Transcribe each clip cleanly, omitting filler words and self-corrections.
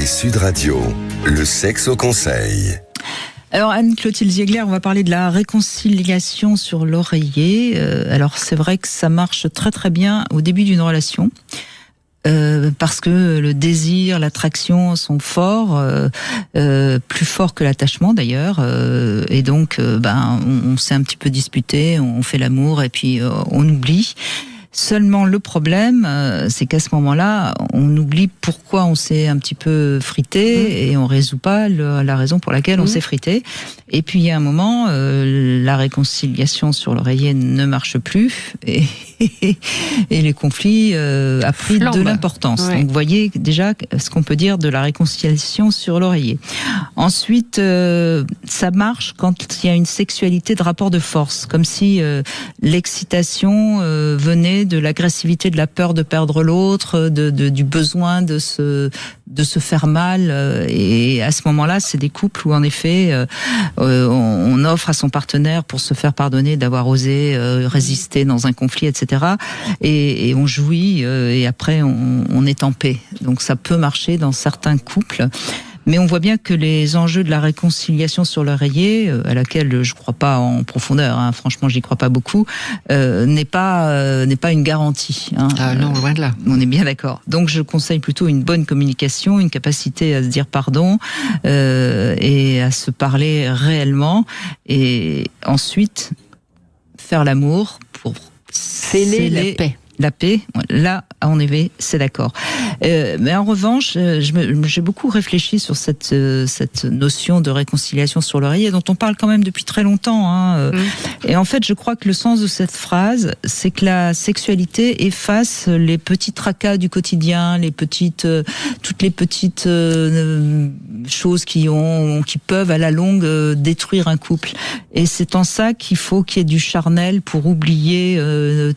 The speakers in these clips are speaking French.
Et Sud Radio, le sexe au conseil. Alors Anne-Clotilde Ziegler, on va parler de la réconciliation sur l'oreiller. Alors c'est vrai que ça marche très très bien au début d'une relation. Parce que le désir, l'attraction sont forts, plus forts que l'attachement d'ailleurs, et donc on s'est un petit peu disputé, on fait l'amour et puis on oublie. Seulement le problème, c'est qu'à ce moment-là, on oublie pourquoi on s'est un petit peu frité et on résout pas la raison pour laquelle on s'est frité. Et puis il y a un moment, la réconciliation sur l'oreiller ne marche plus et les conflits a pris de l'importance. Ouais. Donc vous voyez déjà ce qu'on peut dire de la réconciliation sur l'oreiller. Ensuite, ça marche quand il y a une sexualité de rapport de force, comme si l'excitation venait de l'agressivité, de la peur de perdre l'autre, du besoin de se faire mal. Et à ce moment-là, c'est des couples où en effet, on offre à son partenaire pour se faire pardonner d'avoir osé résister dans un conflit, etc. Et on jouit et après on est en paix. Donc ça peut marcher dans certains couples. Mais on voit bien que les enjeux de la réconciliation sur l'oreiller, à laquelle je crois pas en profondeur, hein, franchement j'y crois pas beaucoup, n'est pas une garantie. Hein. Ah non, loin de là. On est bien d'accord. Donc je conseille plutôt une bonne communication, une capacité à se dire pardon et à se parler réellement. Et ensuite, faire l'amour pour Sceller la paix. La paix, là, en effet, c'est d'accord. Mais en revanche, j'ai beaucoup réfléchi sur cette notion de réconciliation sur l'oreiller, dont on parle quand même depuis très longtemps. Hein. Et en fait, je crois que le sens de cette phrase, c'est que la sexualité efface les petits tracas du quotidien, toutes les petites choses qui peuvent à la longue détruire un couple. Et c'est en ça qu'il faut qu'il y ait du charnel pour oublier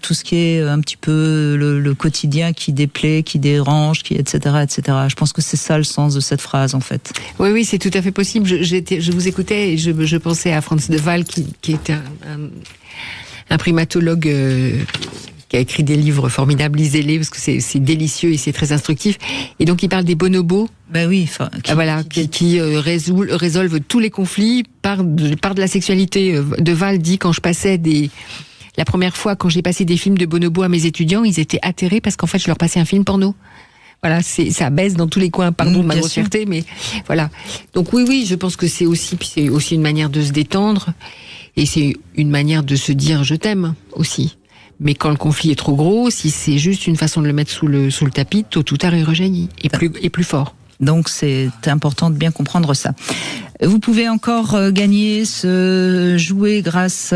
tout ce qui est un petit peu le quotidien qui déplaît, qui dérange, etc., etc. Je pense que c'est ça le sens de cette phrase, en fait. Oui, c'est tout à fait possible. Je vous écoutais et je pensais à Frans de Waal, qui était un primatologue qui a écrit des livres formidables. Lisez-les parce que c'est délicieux et c'est très instructif. Et donc il parle des bonobos. Ben oui, qui résolvent tous les conflits par de la sexualité. De Waal dit, la première fois, quand j'ai passé des films de bonobos à mes étudiants, ils étaient atterrés parce qu'en fait, je leur passais un film porno. Voilà, ça baisse dans tous les coins, pardon de ma grossièreté, mais voilà. Donc oui, je pense que c'est aussi une manière de se détendre et c'est une manière de se dire je t'aime aussi. Mais quand le conflit est trop gros, si c'est juste une façon de le mettre sous le tapis, tôt ou tard il rejaillit et plus fort. Donc c'est important de bien comprendre ça. Vous pouvez encore gagner ce jouet grâce